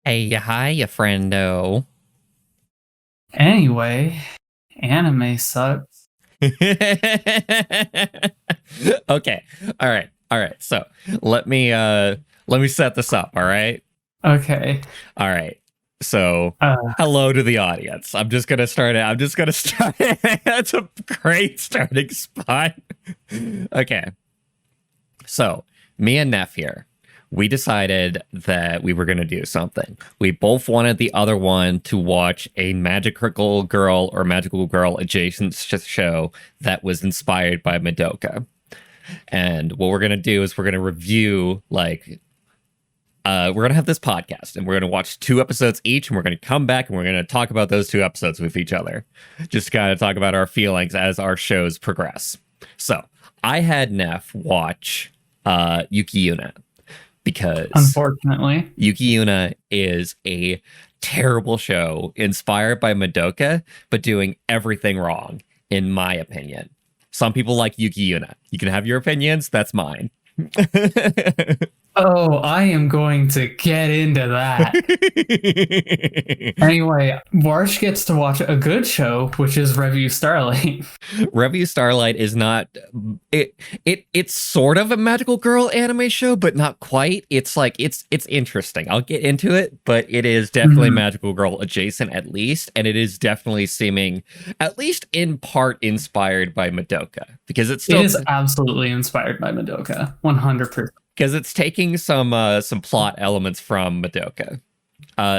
Hey, hi, ya friendo. Anyway, anime sucks. Okay. All right. So let me set this up, all right? Okay. All right. So Uh, hello to the audience. I'm just gonna start it. That's a great starting spot. Okay. So me and Neph here. We decided that we were going to do something. We both wanted the other one to watch a magical girl or magical girl adjacent show that was inspired by Madoka. And what we're going to do is we're going to review, we're going to have this podcast and we're going to watch 2 episodes each and we're going to come back and we're going to talk about those 2 episodes with each other. Just kind of talk about our feelings as our shows progress. So I had Neph watch Yuki Yuna because unfortunately, Yuki Yuna is a terrible show inspired by Madoka, but doing everything wrong, in my opinion. Some people like Yuki Yuna. You can have your opinions, that's mine. oh, I am going to get into that. Anyway, Bwarch gets to watch a good show, which is Review Starlight. Review Starlight is not it's sort of a magical girl anime show, but not quite. It's interesting. I'll get into it, but it is definitely magical girl adjacent at least, and it is definitely seeming at least in part inspired by Madoka because it's still It is absolutely inspired by Madoka, 100%. because it's taking some plot elements from Madoka.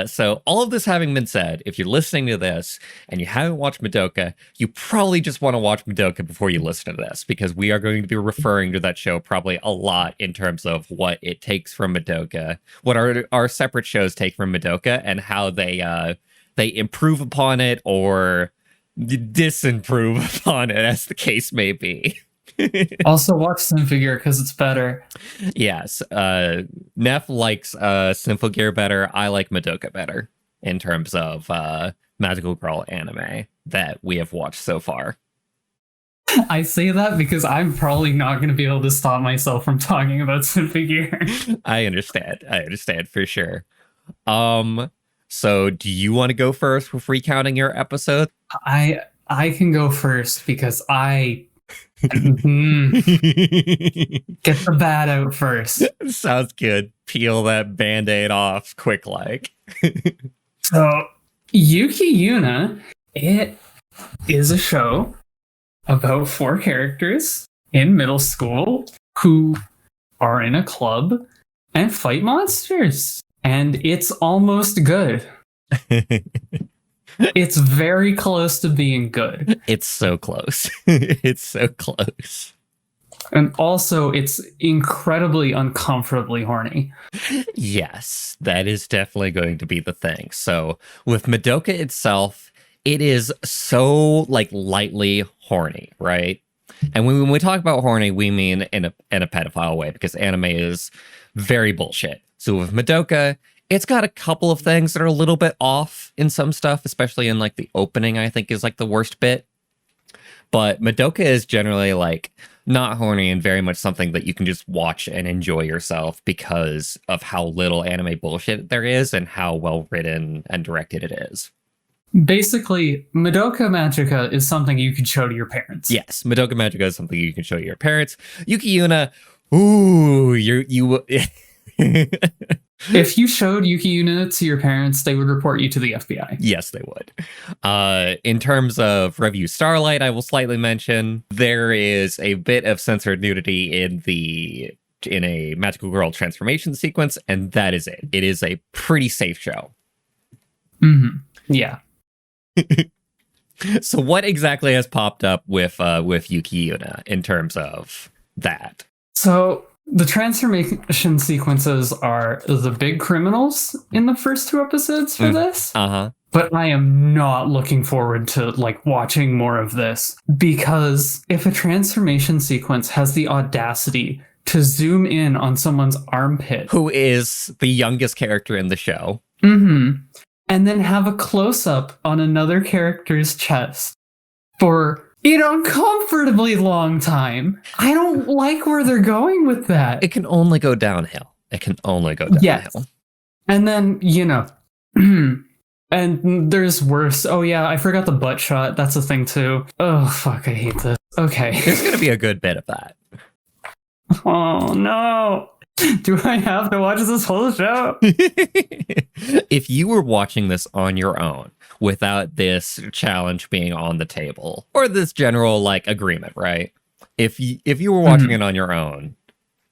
So all of this having been said, if you're listening to this and you haven't watched Madoka, you probably just want to watch Madoka before you listen to this, because we are going to be referring to that show probably a lot in terms of what it takes from Madoka, what our separate shows take from Madoka, and how they improve upon it or disimprove upon it, as the case may be. Also, watch Figure because it's better. Yes. Neph likes Symphogear better. I like Madoka better in terms of magical girl anime that we have watched so far. I say that because I'm probably not going to be able to stop myself from talking about Figure. I understand. I understand for sure. So do you want to go first with recounting your episode? I can go first because I Get the bad out first. Sounds good. Peel that band-aid off quick like. So, Yuki Yuna, it is a show about 4 characters in middle school who are in a club and fight monsters. And it's almost good. It's very close to being good. It's so close. It's so close. And also, it's incredibly uncomfortably horny. Yes, that is definitely going to be the thing. So with Madoka itself, it is so lightly horny, right? And when we talk about horny, we mean in a pedophile way, because anime is very bullshit. So with Madoka, it's got a couple of things that are a little bit off in some stuff, especially in the opening, I think is the worst bit. But Madoka is generally not horny and very much something that you can just watch and enjoy yourself because of how little anime bullshit there is and how well written and directed it is. Basically, Madoka Magica is something you can show to your parents. Yes, Madoka Magica is something you can show to your parents. Yuki Yuna, ooh, you If you showed Yuki Yuna to your parents, they would report you to the FBI. Yes, they would. In terms of Review Starlight, I will slightly mention there is a bit of censored nudity in a magical girl transformation sequence, and that is it. It is a pretty safe show. Yeah. So what exactly has popped up with Yuki Yuna in terms of that? So the transformation sequences are the big criminals in the first 2 episodes for this. But I am not looking forward to watching more of this, because if a transformation sequence has the audacity to zoom in on someone's armpit, who is the youngest character in the show, and then have a close-up on another character's chest for an uncomfortably long time, I don't like where they're going with that. It can only go downhill. It can only go downhill. Yes. And then, And there's worse. Oh yeah, I forgot the butt shot. That's a thing too. Oh fuck, I hate this. Okay. There's gonna be a good bit of that. Oh no. Do I have to watch this whole show? If you were watching this on your own without this challenge being on the table or this general like agreement, right? If you were watching it on your own,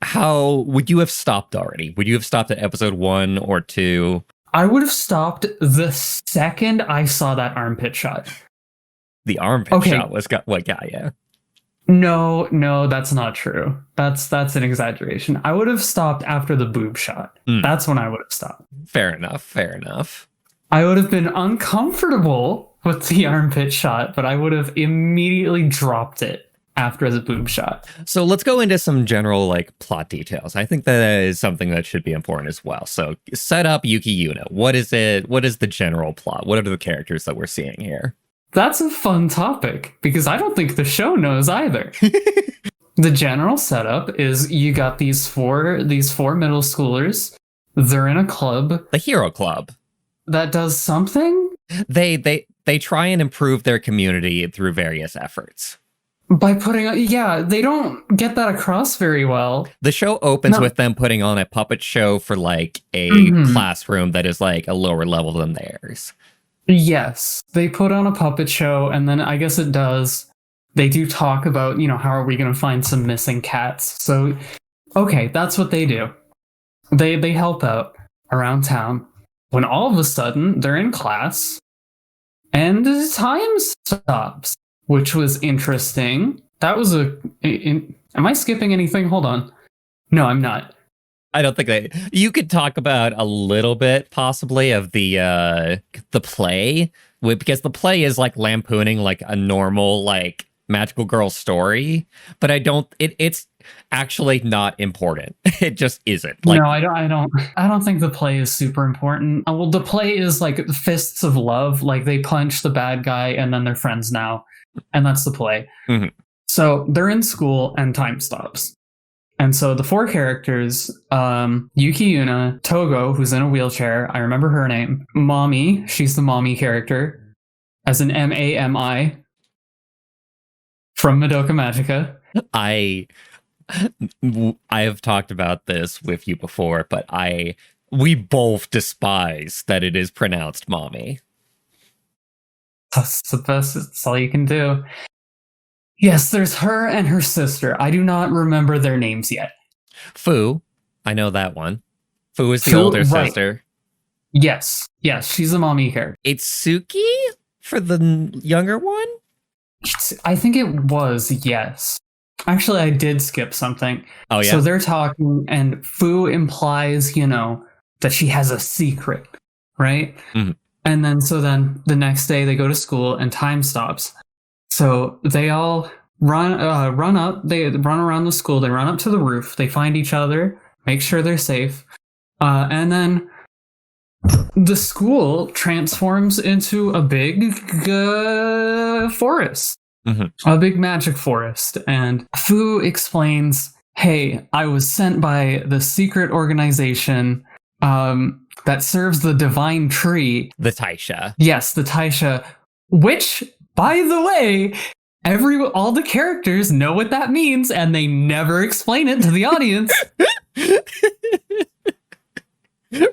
how would you have stopped already? Would you have stopped at episode 1 or 2? I would have stopped the second I saw that armpit shot. The armpit shot was what got you. No, that's not true. That's an exaggeration. I would have stopped after the boob shot. That's when I would have stopped. Fair enough. I would have been uncomfortable with the armpit shot, but I would have immediately dropped it after the boob shot. So let's go into some general like plot details. I think that is something that should be important as well. So set up Yuki Yuna. What is it? What is the general plot? What are the characters that we're seeing here? That's a fun topic because I don't think the show knows either. The general setup is you got these four middle schoolers. They're in a club. The Hero Club. That does something? They try and improve their community through various efforts. By they don't get that across very well. The show opens with them putting on a puppet show for like a classroom that is like a lower level than theirs. Yes, they put on a puppet show, and then I guess they do talk about, how are we going to find some missing cats? So, okay, that's what they do. They help out around town when all of a sudden they're in class and time stops. Which was interesting. That was am I skipping anything? Hold on. No, I'm not. I don't think you could talk about a little bit possibly of the play, because the play is like lampooning like a normal like magical girl story, but it's actually not important. It just isn't. Like, no, I don't think the play is super important. Well, the play is like fists of love. Like they punch the bad guy and then they're friends now. And that's the play. So they're in school and time stops. And so the four characters, Yuki Yuna, Togo, who's in a wheelchair. I remember her name. Mommy, she's the mommy character. As in Mami. From Madoka Magica. I have talked about this with you before, but we both despise that it is pronounced mommy. That's the best. It's all you can do. Yes, there's her and her sister. I do not remember their names yet. Fu, I know that one. Fu is the older sister. Yes, she's a mommy character. Itsuki for the younger one? I think it was, yes. Actually, I did skip something. Oh, yeah? So they're talking, and Fu implies, that she has a secret, right? Mm-hmm. And then the next day they go to school and time stops. So they all run up. They run around the school. They run up to the roof. They find each other, make sure they're safe. And then the school transforms into a big forest, a big magic forest. And Fu explains, hey, I was sent by the secret organization that serves the divine tree. The Taisha. Yes, the Taisha. Which, by the way, all the characters know what that means, and they never explain it to the audience.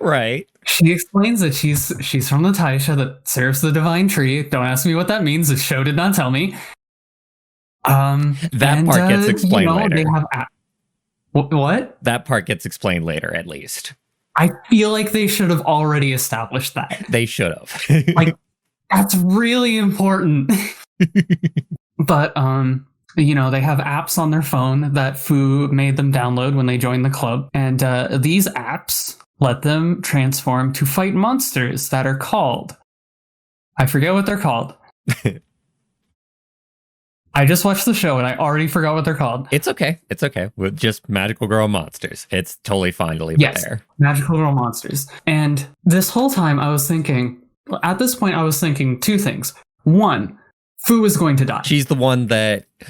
Right. She explains that she's from the Taisha that serves the divine tree. Don't ask me what that means. The show did not tell me. That part gets explained later. They have what? That part gets explained later, at least. I feel like they should have already established that. They should have. Like, that's really important. But, they have apps on their phone that Fu made them download when they joined the club. And these apps let them transform to fight monsters that are called... I forget what they're called. I just watched the show and I already forgot what they're called. It's okay. With just magical girl monsters. It's totally fine to leave it there. Magical girl monsters. And this whole time at this point I was thinking two things. One, Fu is going to die. She's the one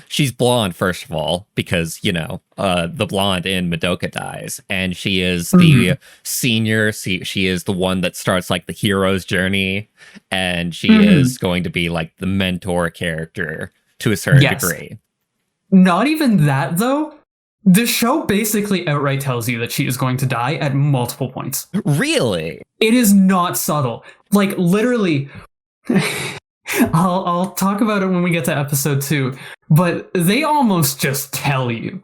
she's blonde, first of all, because, the blonde in Madoka dies. And she is the senior. She is the one that starts like the hero's journey. And she is going to be like the mentor character to a certain degree. Not even that, though. The show basically outright tells you that she is going to die at multiple points. Really? It is not subtle. Like, literally... I'll talk about it when we get to episode 2, but they almost just tell you.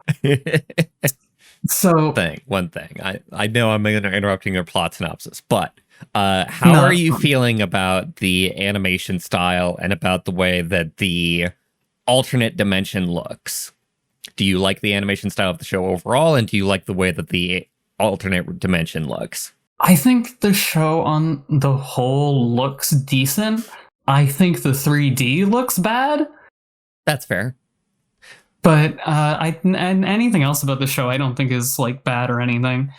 So one thing. I know I'm interrupting your plot synopsis, but how are you feeling about the animation style and about the way that the alternate dimension looks? Do you like the animation style of the show overall, and do you like the way that the alternate dimension looks? I think the show on the whole looks decent. I think the 3D looks bad. That's fair. But and anything else about the show I don't think is like bad or anything.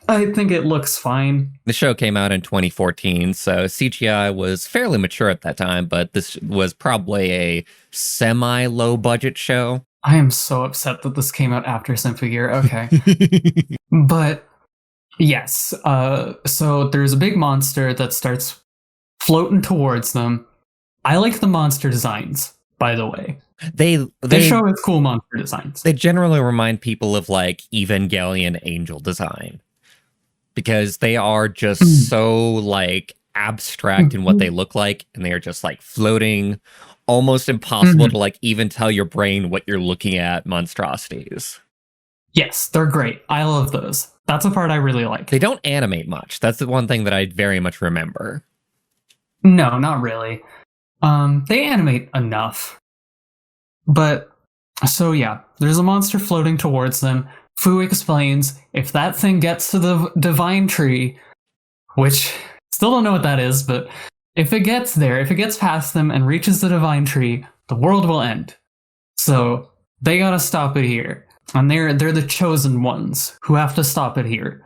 I think it looks fine. The show came out in 2014, so CGI was fairly mature at that time, but this was probably a semi-low budget show. I am so upset that this came out after Symphogear. Okay. But yes, so there's a big monster that starts floating towards them. I like the monster designs, by the way. They show us cool monster designs. They generally remind people of like Evangelion angel design, because they are just so like abstract in what they look like, and they are just like floating, almost impossible to like even tell your brain what you're looking at monstrosities. Yes, they're great. I love those. That's a part I really like. They don't animate much. That's the one thing that I very much remember. No, not really. They animate enough. But, so yeah, there's a monster floating towards them. Fu explains if that thing gets to the divine tree, which, still don't know what that is, but if it gets there, if it gets past them and reaches the divine tree, the world will end. So, they gotta stop it here. And they're the chosen ones who have to stop it here.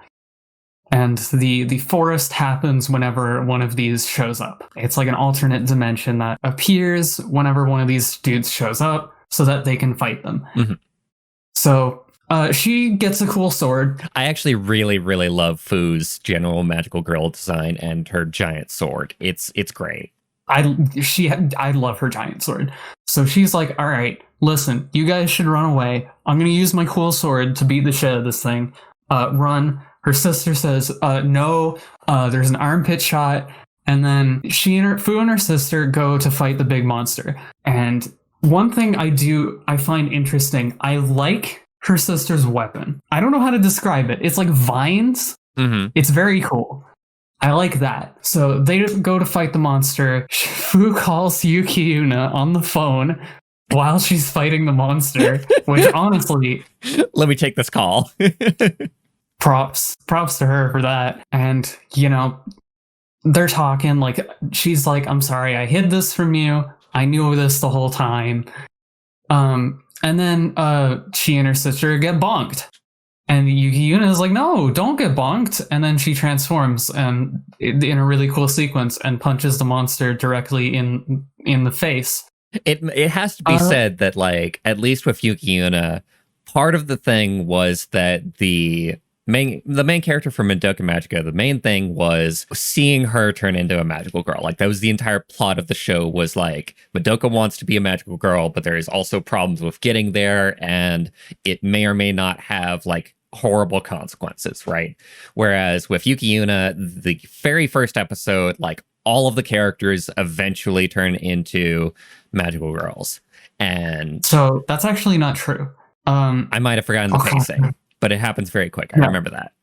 And the forest happens whenever one of these shows up. It's like an alternate dimension that appears whenever one of these dudes shows up so that they can fight them. So she gets a cool sword. I actually really, really love Fu's general magical girl design and her giant sword. It's great. I love her giant sword. So she's like, all right, listen, you guys should run away. I'm going to use my cool sword to beat the shit out of this thing. Run. Her sister says, no, there's an armpit shot. And then Fu and her sister go to fight the big monster. And one thing I find interesting, I like her sister's weapon. I don't know how to describe it. It's like vines. It's very cool. I like that. So they go to fight the monster. Fu calls Yuki Yuna on the phone while she's fighting the monster, which honestly... Let me take this call. Props to her for that. And, they're talking, like, she's like, I'm sorry, I hid this from you. I knew this the whole time. And then she and her sister get bonked. And Yuki Yuna is like, no, don't get bonked. And then she transforms in a really cool sequence and punches the monster directly in the face. It has to be said that, like, at least with Yuki Yuna, part of the thing was that the main character from Madoka Magica, the main thing was seeing her turn into a magical girl. Like, that was the entire plot of the show, was like, Madoka wants to be a magical girl, but there is also problems with getting there, and it may or may not have like horrible consequences, right? Whereas with Yuki Yuna, the very first episode, like, all of the characters eventually turn into magical girls. And so that's actually not true. I might have forgotten the pacing. But it happens very quick. I remember that.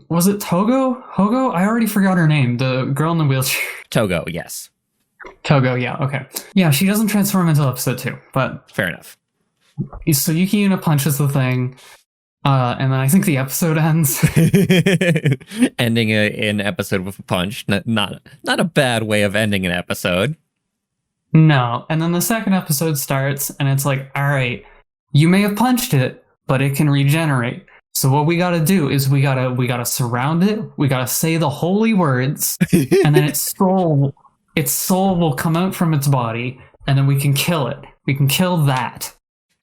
Was it Togo? Hogo? I already forgot her name. The girl in the wheelchair. Togo, yes. Togo, yeah, okay. Yeah, she doesn't transform until episode 2, but... Fair enough. So Yuki Yuna punches the thing, and then I think the episode ends. Ending an episode with a punch. Not a bad way of ending an episode. No, and then the second episode starts, and it's like, all right, you may have punched it, but it can regenerate. So what we gotta do is we gotta surround it. We gotta say the holy words, and then its soul its soul will come out from its body, and then we can kill it. We can kill that,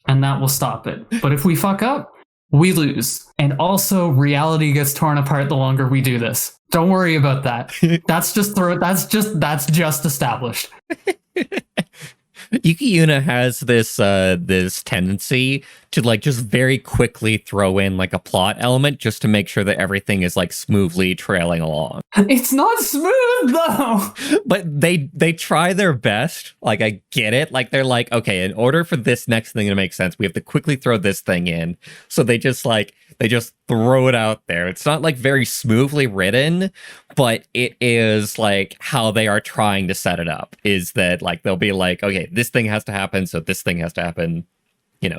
and that will stop it. But if we fuck up, we lose. And also, reality gets torn apart the longer we do this. Don't worry about that. That's just established. Yuki Yuna has this tendency to like just very quickly throw in like a plot element just to make sure that everything is like smoothly trailing along. It's not smooth though. But they try their best. Like I get it. Like they're like, okay, in order for this next thing to make sense, we have to quickly throw this thing in. So they just throw it out there. It's not like very smoothly written, but it is like how they are trying to set it up is that like they'll be like, okay, this thing has to happen, so this thing has to happen,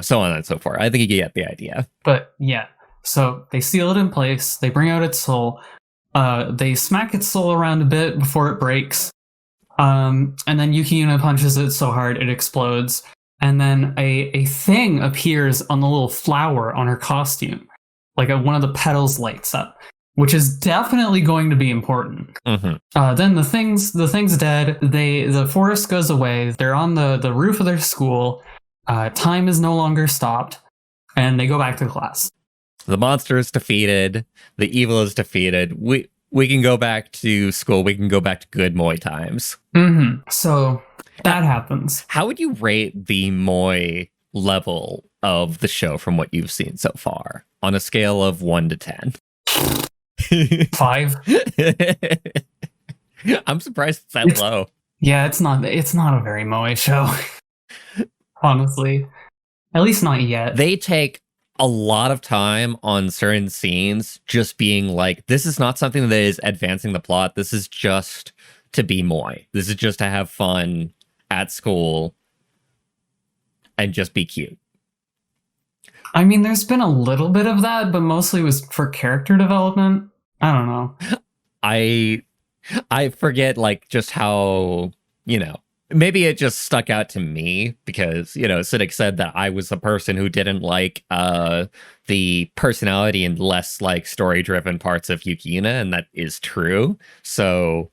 so on and so forth. I think you get the idea. But yeah, so they seal it in place, they bring out its soul, they smack its soul around a bit before it breaks, and then Yuki Yuna punches it so hard it explodes, and then a thing appears on the little flower on her costume. Like one of the petals lights up, which is definitely going to be important. Mm-hmm. Then the thing's dead. The forest goes away. They're on the roof of their school. Time is no longer stopped, and they go back to class. The monster is defeated. The evil is defeated. We can go back to school. We can go back to good Moy times. Mm-hmm. So that happens. How would you rate the Moy level of the show from what you've seen so far on a scale of 1 to 10? 5. I'm surprised it's that low. Yeah, it's not a very Moe show. Honestly. At least not yet. They take a lot of time on certain scenes just being like, this is not something that is advancing the plot. This is just to be Moy. This is just to have fun at school and just be cute. I mean, there's been a little bit of that, but mostly was for character development. I don't know. I forget like just how, maybe it just stuck out to me because, Siddiq said that I was the person who didn't like the personality and less like story-driven parts of Yuki Yuna, and that is true. So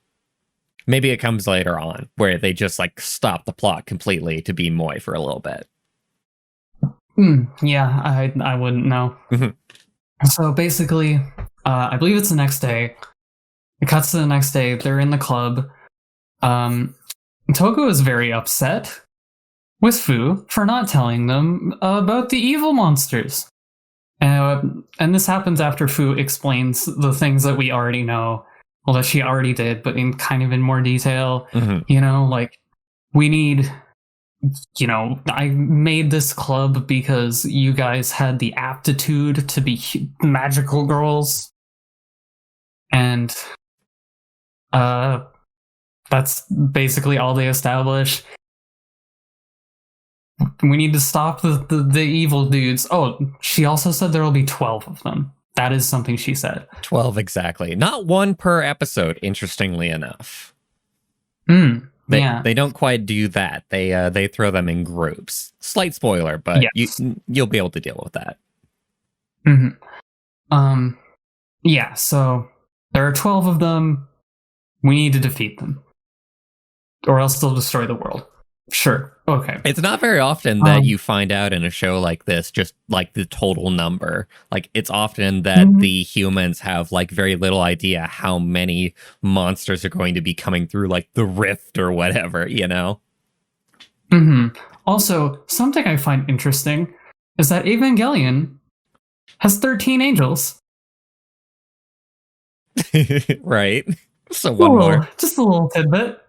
maybe it comes later on where they just like stop the plot completely to be Moy for a little bit. Yeah, I wouldn't know. Mm-hmm. So basically, I believe it's the next day. It cuts to the next day. They're in the club. Togo is very upset with Fu for not telling them about the evil monsters. And this happens after Fu explains the things that we already know. Well, that she already did, but in kind of in more detail. Mm-hmm. Like we need... I made this club because you guys had the aptitude to be magical girls. And that's basically all they establish. We need to stop the evil dudes. Oh, she also said there will be 12 of them. That is something she said. 12 exactly. Not one per episode, interestingly enough. They don't quite do that. They throw them in groups. Slight spoiler, but yes. You'll be able to deal with that. Mm-hmm. Yeah, so there are 12 of them. We need to defeat them. Or else they'll destroy the world. Sure. Okay. It's not very often that you find out in a show like this, just like the total number. Like it's often that the humans have like very little idea how many monsters are going to be coming through like the rift or whatever, Also, something I find interesting is that Evangelion has 13 angels. Right. So one more. Just a little tidbit.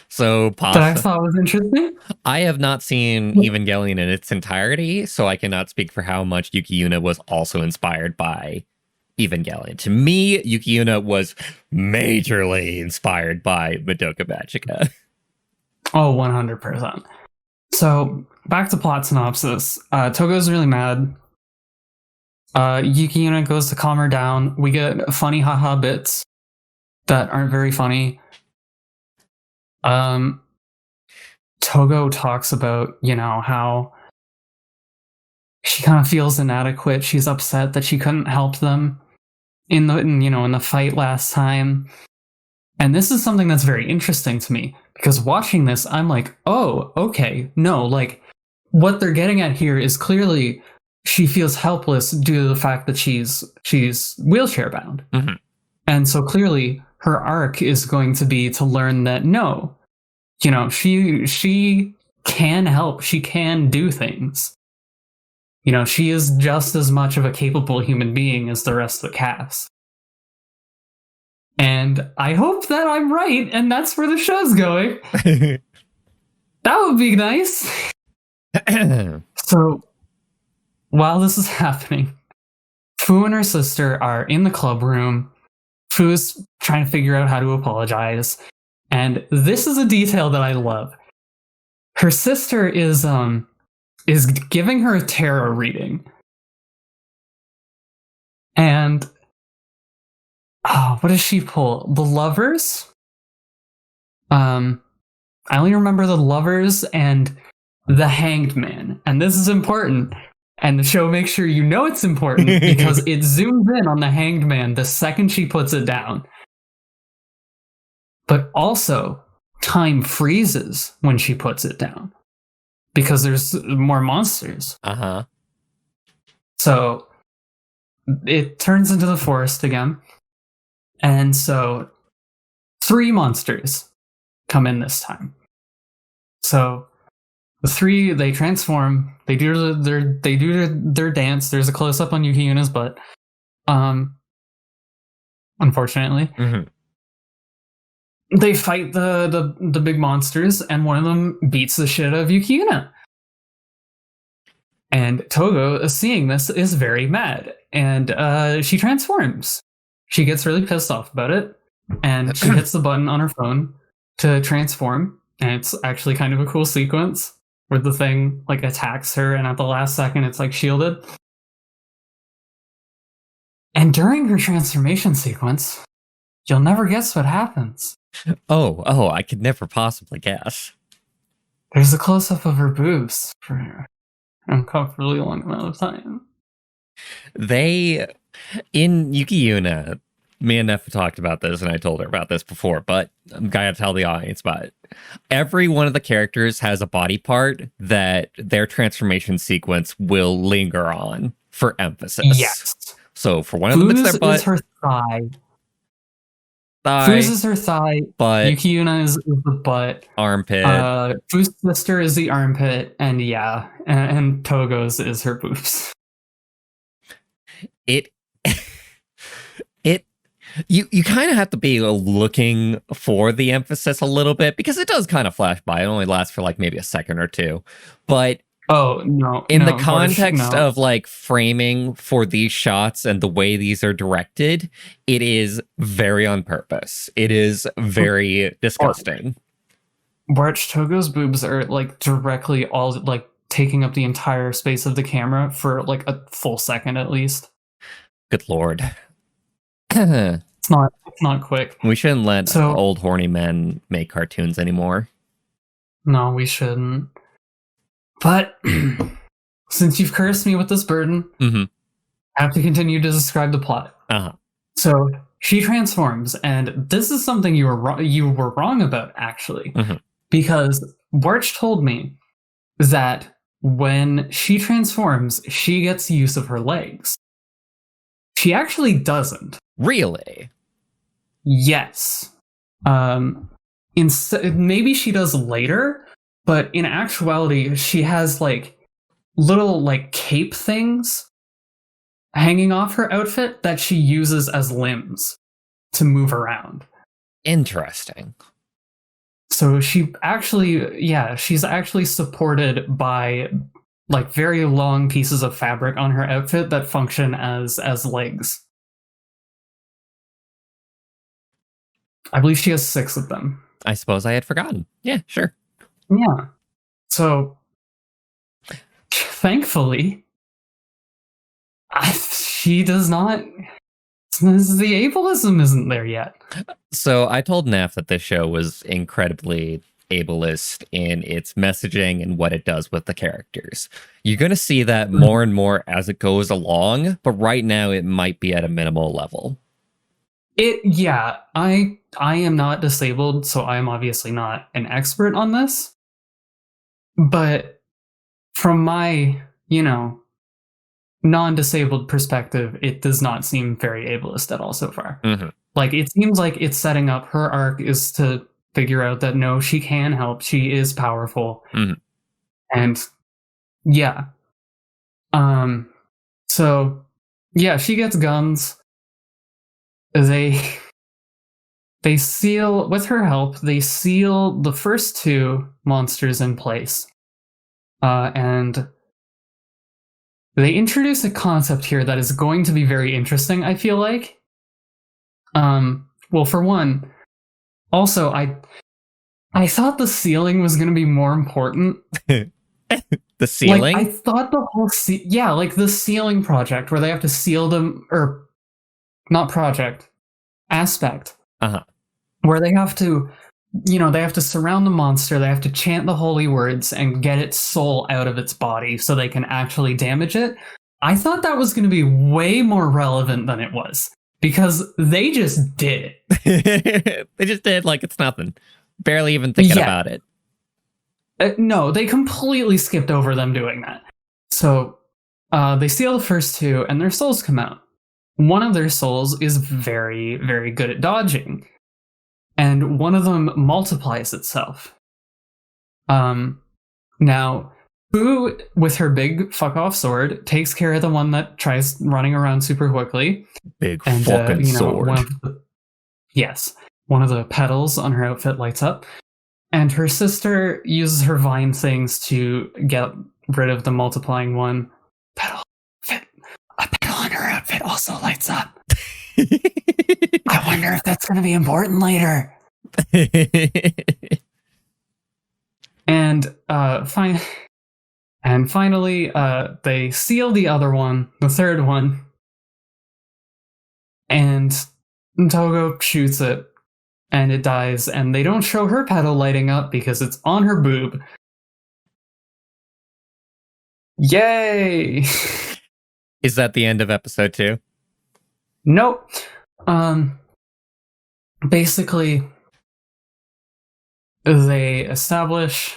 So that I thought was interesting. I have not seen Evangelion in its entirety, so I cannot speak for how much Yuki Yuna was also inspired by Evangelion. To me, Yuki Yuna was majorly inspired by Madoka Magica. Oh, 100%. So back to plot synopsis. Togo's really mad. Yuki Yuna goes to calm her down. We get funny haha bits that aren't very funny. Togo talks about, how she kind of feels inadequate. She's upset that she couldn't help them in the fight last time. And this is something that's very interesting to me, because watching this, I'm like, oh, okay, no, like, what they're getting at here is clearly she feels helpless due to the fact that she's wheelchair bound. Mm-hmm. And so clearly her arc is going to be to learn that no, you know, she can help, she can do things. You know, she is just as much of a capable human being as the rest of the cast. And I hope that I'm right, and that's where the show's going. That would be nice. So, while this is happening, Fu and her sister are in the club room. Fu's trying to figure out how to apologize. And this is a detail that I love. Her sister is giving her a tarot reading. And what does she pull? The Lovers? I only remember the Lovers and the Hanged Man. And this is important. And the show makes sure you know it's important because it zooms in on the Hanged Man the second she puts it down. But also, time freezes when she puts it down because there's more monsters. Uh-huh. So it turns into the forest again. And so 3 monsters come in this time. So the 3, they transform. They do their dance. There's a close up on Yuki Yuna's butt. Unfortunately, they fight the big monsters, and one of them beats the shit out of Yuki Yuna. And Togo, seeing this, is very mad, and she transforms. She gets really pissed off about it, and she hits the button on her phone to transform. And it's actually kind of a cool sequence where the thing like attacks her, and at the last second it's like shielded. And during her transformation sequence, you'll never guess what happens. Oh, I could never possibly guess. There's a close-up of her boobs for an uncomfortably long amount of time. In Yuki Yuna, me and Neph talked about this, and I told her about this before, but I'm going to tell the audience about it. Every one of the characters has a body part that their transformation sequence will linger on for emphasis. Yes. So for one of them, it's their butt. Is her thigh. Fu's is her thigh. Butt. Yuki Yuna is the butt. Armpit. Fu's sister is the armpit, and and Togo's is her boobs. You kind of have to be looking for the emphasis a little bit because it does kind of flash by. It only lasts for like maybe a second or two. But in the context of like framing for these shots and the way these are directed, it is very on purpose. It is very disgusting. Bwarch, Togo's boobs are like directly all like taking up the entire space of the camera for like a full second at least. Good Lord. It's not quick. We shouldn't let old horny men make cartoons anymore. No, we shouldn't. But since you've cursed me with this burden, I have to continue to describe the plot. So she transforms, and this is something you were wrong about, actually, because Bwarch told me that when she transforms, she gets use of her legs. She actually doesn't. Really? Yes. Maybe she does later, but in actuality, she has like little like cape things hanging off her outfit that she uses as limbs to move around. Interesting. So she's actually supported by like very long pieces of fabric on her outfit that function as legs. I believe she has 6 of them. I suppose I had forgotten. Yeah, sure. Yeah. So, thankfully, she does not. The ableism isn't there yet. So I told Neph that this show was incredibly ableist in its messaging and what it does with the characters. You're going to see that more and more as it goes along, but right now it might be at a minimal level. I am not disabled, so I am obviously not an expert on this. But from my, non-disabled perspective, it does not seem very ableist at all so far. Mm-hmm. Like, it seems like it's setting up her arc is to figure out that no, she can help. She is powerful. Mm-hmm. And yeah. So yeah, she gets guns. They seal, with her help, they seal the first two monsters in place. And they introduce a concept here that is going to be very interesting, I feel like. Well, for one, also, I thought the sealing was going to be more important. The sealing? Like, I thought the whole like the sealing project where they have to seal them, or not project, aspect. Where they have to, they have to surround the monster, they have to chant the holy words and get its soul out of its body so they can actually damage it. I thought that was going to be way more relevant than it was, because they just did it. They just did like it's nothing. Barely even thinking about it. No, they completely skipped over them doing that. So they seal the first two and their souls come out. One of their souls is very, very good at dodging. And one of them multiplies itself. Now, Fu, with her big fuck-off sword, takes care of the one that tries running around super quickly. Big fucking sword. One of the petals on her outfit lights up. And her sister uses her vine things to get rid of the multiplying one. A petal on her outfit also lights up. I wonder if that's going to be important later. And finally, they seal the other one, the third one, and Togo shoots it, and it dies. And they don't show her petal lighting up because it's on her boob. Yay! Is that the end of episode 2? Nope. Basically, they establish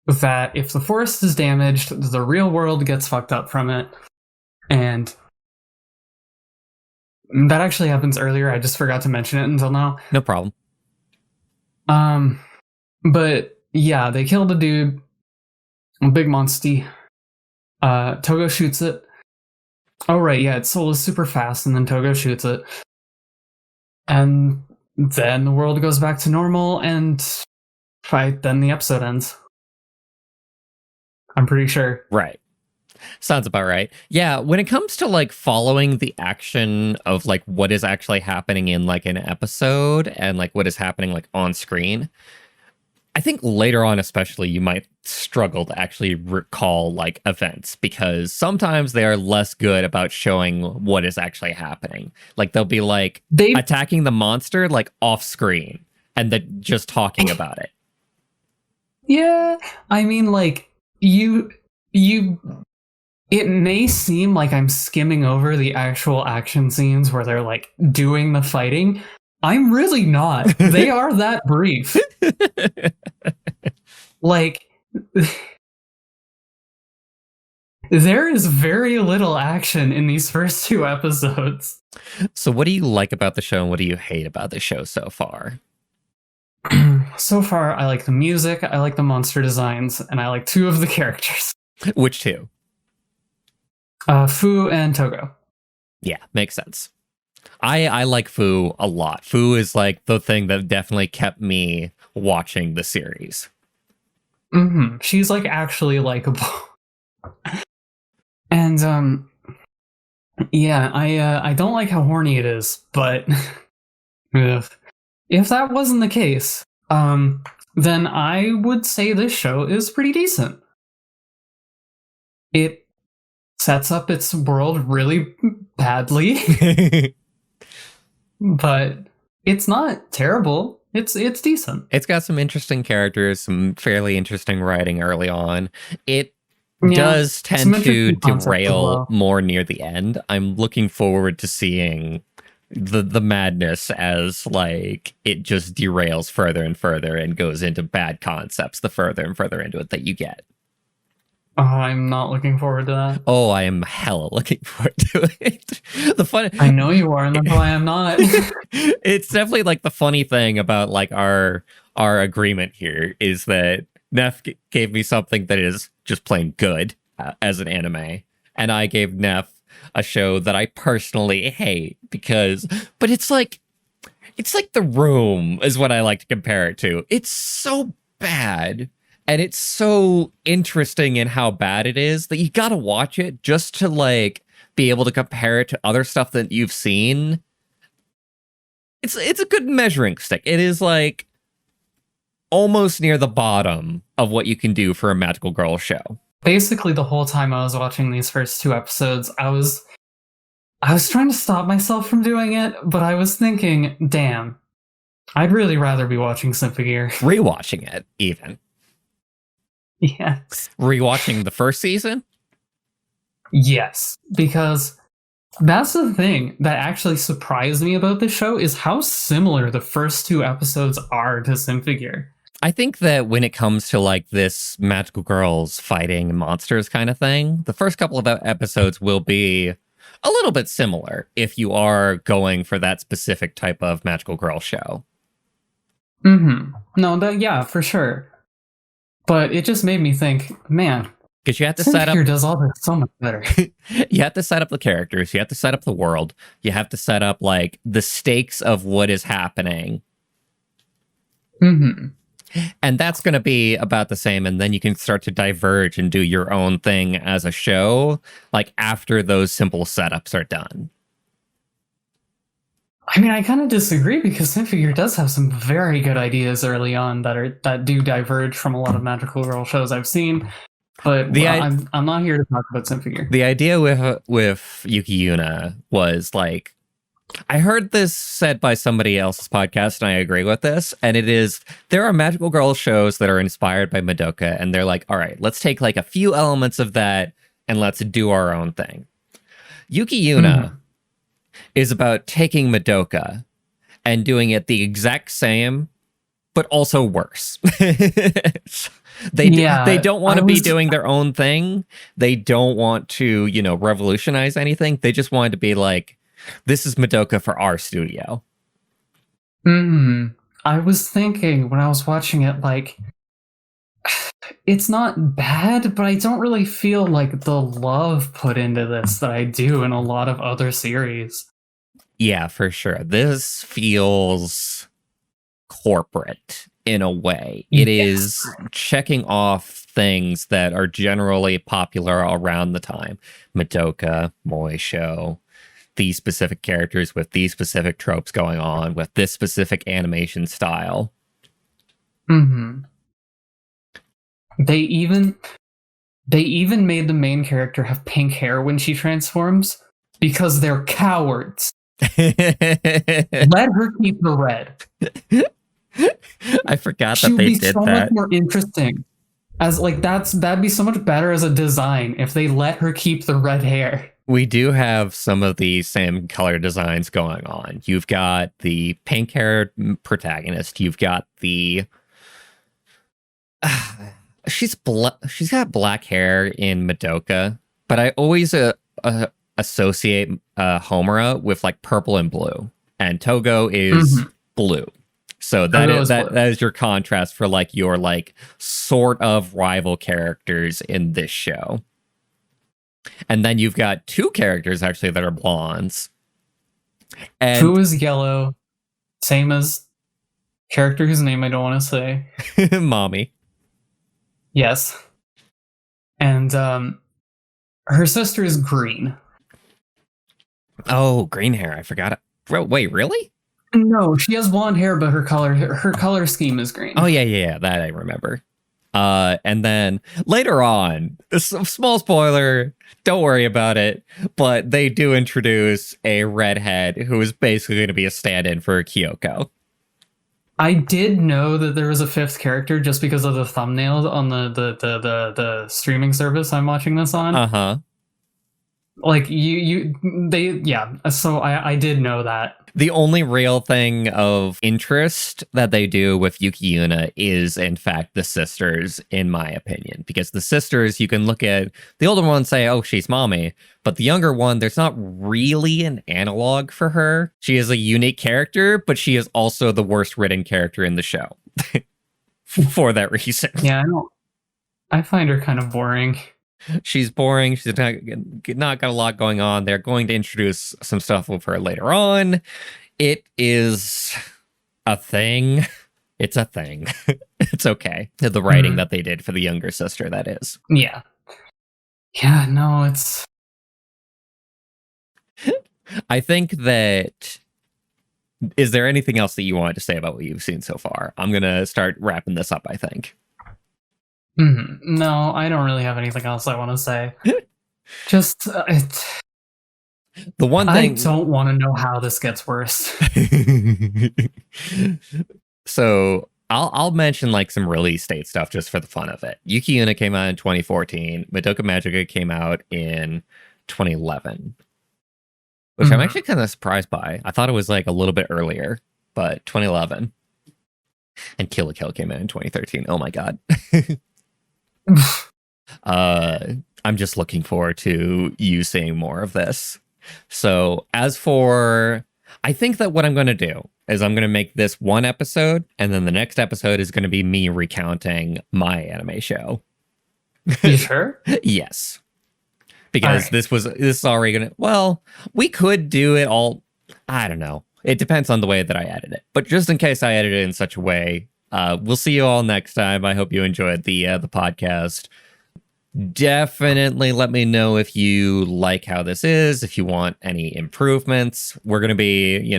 that if the forest is damaged, the real world gets fucked up from it. And that actually happens earlier. I just forgot to mention it until now. No problem. But yeah, they kill the dude. A big monsty. Togo shoots it. Oh, right, yeah, its soul is super fast, and then Togo shoots it. And then the world goes back to normal, and then the episode ends. I'm pretty sure. Right. Sounds about right. Yeah, when it comes to like following the action of like what is actually happening in like an episode and like what is happening like on screen, I think later on especially you might struggle to actually recall like events, because sometimes they are less good about showing what is actually happening. Like they'll be like attacking the monster like off screen and then just talking about it. Yeah, I mean, like it may seem like I'm skimming over the actual action scenes where they're like doing the fighting. I'm really not. They are that brief. Like, there is very little action in these first 2 episodes. So what do you like about the show and what do you hate about the show so far? So far, I like the music, I like the monster designs, and I like 2 of the characters. Which 2? Fu and Togo. Yeah, makes sense. I like Fu a lot. Fu is like the thing that definitely kept me watching the series. Mm-hmm. She's like actually likable. And yeah, I don't like how horny it is, but if that wasn't the case, then I would say this show is pretty decent. It sets up its world really badly. But it's not terrible. It's decent. It's got some interesting characters, some fairly interesting writing early on. It does tend to derail more near the end. I'm looking forward to seeing the madness as like it just derails further and further and goes into bad concepts the further and further into it that you get. Oh, I'm not looking forward to that. Oh, I am hella looking forward to it. The fun. I know you are, and that's why I'm not. It's definitely like the funny thing about like our agreement here is that Neph gave me something that is just plain good as an anime, and I gave Neph a show that I personally hate but it's like The Room is what I like to compare it to. It's so bad. And it's so interesting in how bad it is that you gotta watch it just to like be able to compare it to other stuff that you've seen. It's a good measuring stick. It is like almost near the bottom of what you can do for a magical girl show. Basically, the whole time I was watching these first 2 episodes, I was trying to stop myself from doing it, but I was thinking, damn, I'd really rather be watching Symphogear. Rewatching it, even. Yes. Rewatching the first season? Yes, because that's the thing that actually surprised me about this show is how similar the first 2 episodes are to Symphogear. I think that when it comes to like this magical girls fighting monsters kind of thing, the first couple of episodes will be a little bit similar if you are going for that specific type of magical girl show. Mm-hmm. No, yeah, for sure. But it just made me think, man, because you have to set up. Does all this so much better. You have to set up the characters. You have to set up the world. You have to set up like the stakes of what is happening. Mm-hmm. And that's going to be about the same. And then you can start to diverge and do your own thing as a show, like after those simple setups are done. I mean, I kind of disagree because Symphogear does have some very good ideas early on that do diverge from a lot of magical girl shows I've seen. But I'm not here to talk about Symphogear. The idea with Yuki Yuna was like, I heard this said by somebody else's podcast, and I agree with this. And it is, there are magical girl shows that are inspired by Madoka, and they're like, all right, let's take like a few elements of that and let's do our own thing. Yuki Yuna is about taking Madoka and doing it the exact same, but also worse. They don't want to be doing their own thing. They don't want to, revolutionize anything. They just wanted to be like, this is Madoka for our studio. I was thinking when I was watching it, like, it's not bad, but I don't really feel like the love put into this that I do in a lot of other series. Yeah, for sure. This feels corporate in a way. It is checking off things that are generally popular around the time. Madoka, Moisho, these specific characters with these specific tropes going on, with this specific animation style. They even made the main character have pink hair when she transforms because they're cowards. Let her keep the red. I forgot that they did that. She would be so much more interesting. As like that'd be so much better as a design if they let her keep the red hair. We do have some of the same color designs going on. You've got the pink-haired protagonist. You've got the she's got black hair in Madoka, but I always associate Homura with like purple and blue, and Togo is blue. So that is your contrast for like your like sort of rival characters in this show. And then you've got 2 characters actually that are blondes. And Fu is yellow, same as character whose name I don't want to say. Mommy. Yes. And her sister is green. Oh, green hair. I forgot it. Wait, really? No, she has blonde hair, but her color scheme is green. Oh, yeah, that I remember. And then later on, a small spoiler, don't worry about it, but they do introduce a redhead who is basically going to be a stand-in for Kyoko. I did know that there was a 5th character just because of the thumbnail on the streaming service I'm watching this on. Like so I did know that. The only real thing of interest that they do with Yuki Yuna is, in fact, the sisters, in my opinion. Because the sisters, you can look at the older one and say, oh, she's mommy. But the younger one, there's not really an analog for her. She is a unique character, but she is also the worst written character in the show. For that reason. Yeah, I find her kind of boring. She's boring. She's not got a lot going on. They're going to introduce some stuff with her later on. It is a thing. It's a thing. It's okay. The writing that they did for the younger sister, that is. Yeah. Yeah, no, it's... I think that... Is there anything else that you wanted to say about what you've seen so far? I'm going to start wrapping this up, I think. No, I don't really have anything else I want to say. Just the one thing I don't want to know how this gets worse. So I'll mention like some release date stuff just for the fun of it. Yuki Yuna came out in 2014. Madoka Magica came out in 2011, which I'm actually kind of surprised by. I thought it was like a little bit earlier, but 2011. And Kill la Kill came out in 2013. Oh my god. I'm just looking forward to you seeing more of this. So as for, I think that what I'm going to do is I'm going to make this one episode, and then the next episode is going to be me recounting my anime show. You sure? Yes. Because right. This is already going to, well, we could do it all, I don't know. It depends on the way that I edit it. But just in case I edit it in such a way, we'll see you all next time. I hope you enjoyed the podcast. Definitely let me know if you like how this is, if you want any improvements. We're going to be,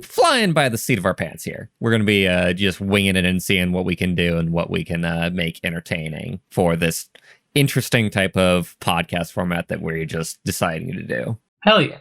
flying by the seat of our pants here. We're going to be just winging it and seeing what we can do and what we can make entertaining for this interesting type of podcast format that we're just deciding to do. Hell yeah.